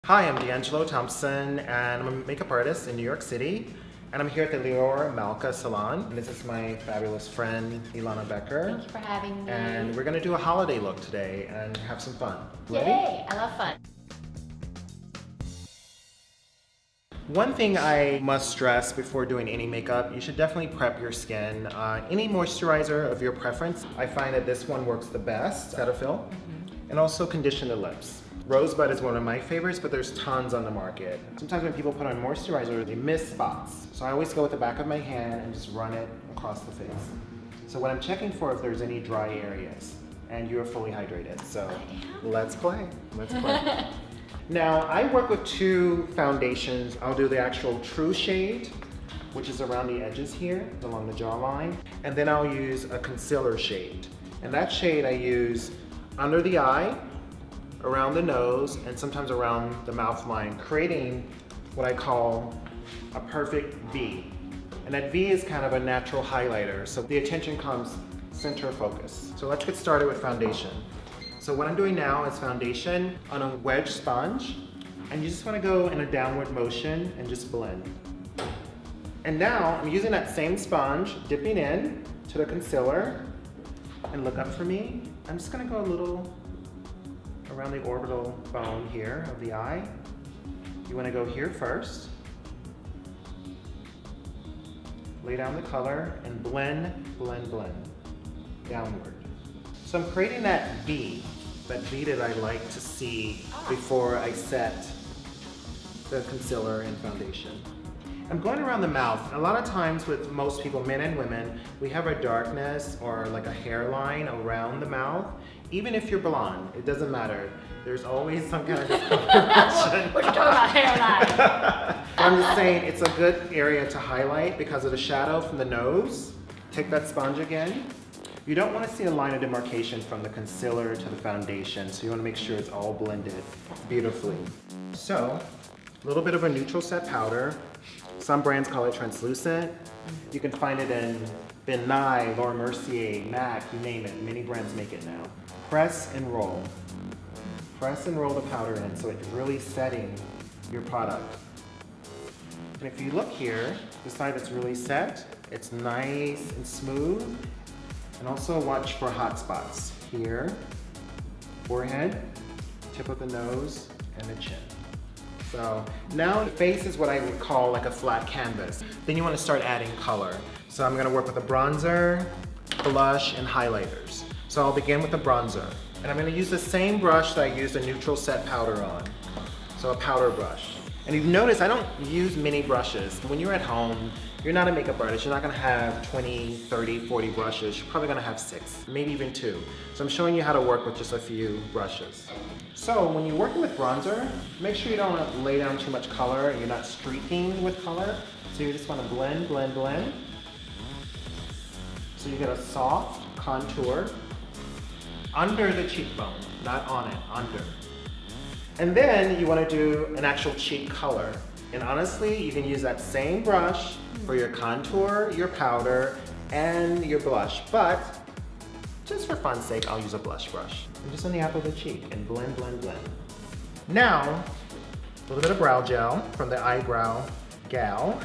Hi, I'm D'Angelo Thompson, and I'm a makeup artist in New York City. And I'm here at the Lior Malka Salon. And this is my fabulous friend, Ilana Becker. Thank you for having me. And we're gonna do a holiday look today and have some fun. Ready? Yay! I love fun. One thing I must stress before doing any makeup, you should definitely prep your skin. Any moisturizer of your preference. I find that this one works the best, Cetaphil. And also condition the lips. Rosebud is one of my favorites, but there's tons on the market. Sometimes when people put on moisturizer, they miss spots. So I always go with the back of my hand and just run it across the face. So what I'm checking for if there's any dry areas, and you're fully hydrated. So let's play. Now, I work with two foundations. I'll do the actual true shade, which is around the edges here, along the jawline. And then I'll use a concealer shade. And that shade I use under the eye, around the nose, and sometimes around the mouth line, creating what I call a perfect V. And that V is kind of a natural highlighter, so the attention comes center focus. So let's get started with foundation. So what I'm doing now is foundation on a wedge sponge, and you just want to go in a downward motion and just blend. And now I'm using that same sponge, dipping in to the concealer, and look up for me. I'm just going to go a little around the orbital bone here of the eye. You want to go here first. Lay down the color and blend, blend, blend, downward. So I'm creating that V that I like to see before I set the concealer and foundation. I'm going around the mouth. A lot of times with most people, men and women, we have a darkness or like a hairline around the mouth. Even if you're blonde, it doesn't matter. There's always some kind of discoloration. We're talking about hairline. I'm just saying it's a good area to highlight because of the shadow from the nose. Take that sponge again. You don't want to see a line of demarcation from the concealer to the foundation, so you want to make sure it's all blended beautifully. So, a little bit of a neutral set powder. Some brands call it translucent. You can find it in Ben Nye, Laura Mercier, MAC, you name it. Many brands make it now. Press and roll. Press and roll the powder in so it's really setting your product. And if you look here, the side that's really set, it's nice and smooth. And also watch for hot spots. Here, forehead, tip of the nose, and the chin. So now the face is what I would call like a flat canvas. Then you want to start adding color. So I'm going to work with a bronzer, blush, and highlighters. So I'll begin with the bronzer. And I'm going to use the same brush that I used a neutral set powder on. So a powder brush. And you've noticed I don't use many brushes. When you're at home, you're not a makeup artist, you're not going to have 20, 30, 40 brushes. You're probably going to have 6, maybe even 2. So I'm showing you how to work with just a few brushes. So when you're working with bronzer, make sure you don't lay down too much color and you're not streaking with color. So you just want to blend, blend, blend. So you get a soft contour under the cheekbone, not on it, under. And then you want to do an actual cheek color. And honestly, you can use that same brush for your contour, your powder, and your blush. But just for fun's sake, I'll use a blush brush. And just on the apple of the cheek and blend, blend, blend. Now, a little bit of brow gel from the Eyebrow Gal.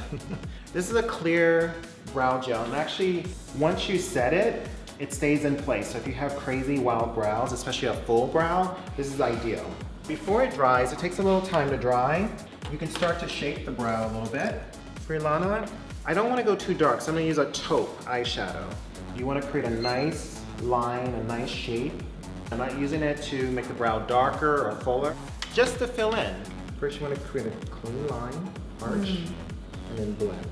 This is a clear brow gel. And actually, once you set it, it stays in place. So if you have crazy wild brows, especially a full brow, this is ideal. Before it dries, it takes a little time to dry. You can start to shape the brow a little bit. For Ilana, I don't want to go too dark, so I'm going to use a taupe eyeshadow. You want to create a nice line, a nice shape. I'm not using it to make the brow darker or fuller, just to fill in. First, you want to create a clean line, arch, and then blend.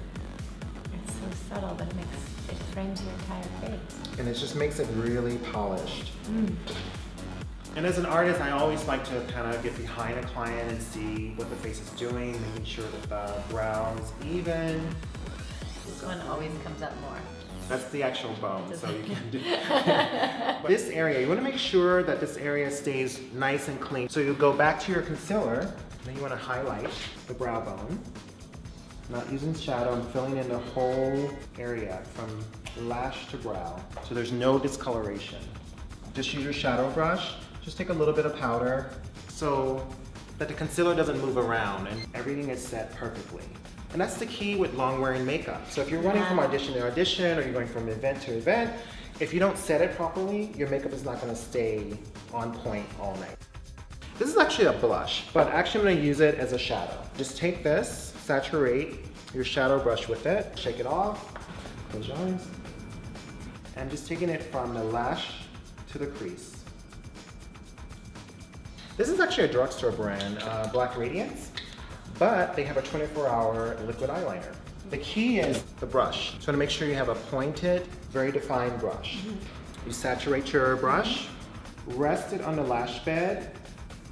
It's so subtle, but it frames your entire face. And it just makes it really polished. And as an artist, I always like to kind of get behind a client and see what the face is doing, making sure that the brow is even. This one always comes up more. That's the actual bone, so you can do this area, you want to make sure that this area stays nice and clean. So you go back to your concealer, and then you want to highlight the brow bone. Not using shadow, I'm filling in the whole area from lash to brow. So there's no discoloration. Just use your shadow brush. Just take a little bit of powder. So that the concealer doesn't move around and everything is set perfectly. And that's the key with long-wearing makeup. So if you're running from audition to audition or you're going from event to event, if you don't set it properly, your makeup is not gonna stay on point all night. This is actually a blush, but actually I'm gonna use it as a shadow. Just take this, saturate your shadow brush with it, shake it off, close your eyes, and just taking it from the lash to the crease. This is actually a drugstore brand, Black Radiance, but they have a 24-hour liquid eyeliner. The key is the brush. So to make sure you have a pointed, very defined brush. You saturate your brush, rest it on the lash bed,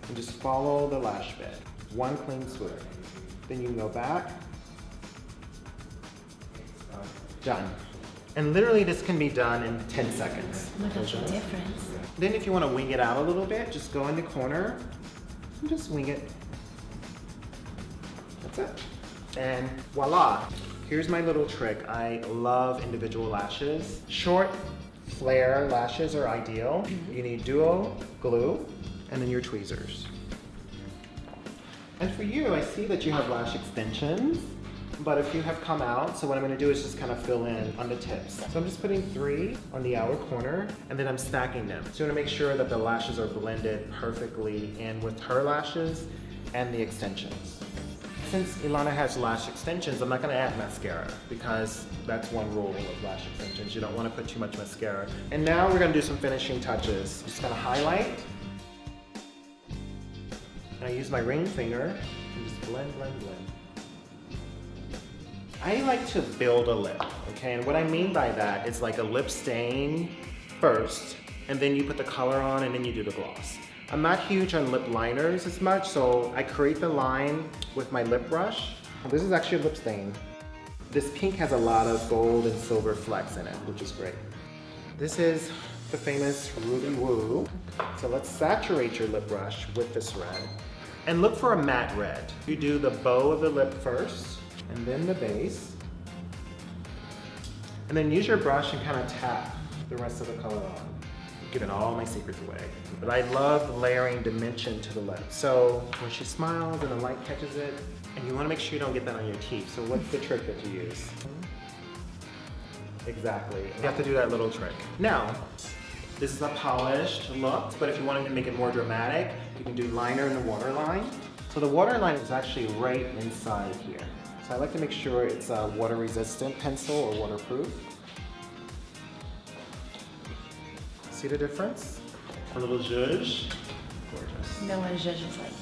and just follow the lash bed. One clean swoop. Then you can go back. Done. And literally this can be done in 10 seconds. Look at the difference. Then if you want to wing it out a little bit, just go in the corner and just wing it. That's it. And voila. Here's my little trick. I love individual lashes. Short flare lashes are ideal. You need duo glue and then your tweezers. And for you, I see that you have lash extensions, but if you have come out, so what I'm gonna do is just kind of fill in on the tips. So I'm just putting 3 on the outer corner, and then I'm stacking them. So I'm gonna make sure that the lashes are blended perfectly in with her lashes and the extensions. Since Ilana has lash extensions, I'm not gonna add mascara because that's one rule of lash extensions. You don't wanna put too much mascara. And now we're gonna do some finishing touches. Just gonna highlight. And I use my ring finger and just blend, blend, blend. I like to build a lip, okay? And what I mean by that is like a lip stain first, and then you put the color on, and then you do the gloss. I'm not huge on lip liners as much, so I create the line with my lip brush. This is actually a lip stain. This pink has a lot of gold and silver flecks in it, which is great. This is the famous Ruby Woo. So let's saturate your lip brush with this red. And look for a matte red. You do the bow of the lip first, and then the base. And then use your brush and kind of tap the rest of the color on. Giving all my secrets away. But I love layering dimension to the lip. So when she smiles and the light catches it, and you want to make sure you don't get that on your teeth. So what's the trick that you use? Exactly. You have to do that little trick. Now, this is a polished look, but if you wanted to make it more dramatic, you can do liner in the waterline. So the waterline is actually right inside here. So I like to make sure it's a water-resistant pencil or waterproof. See the difference? A little zhuzh. Gorgeous. No one judges like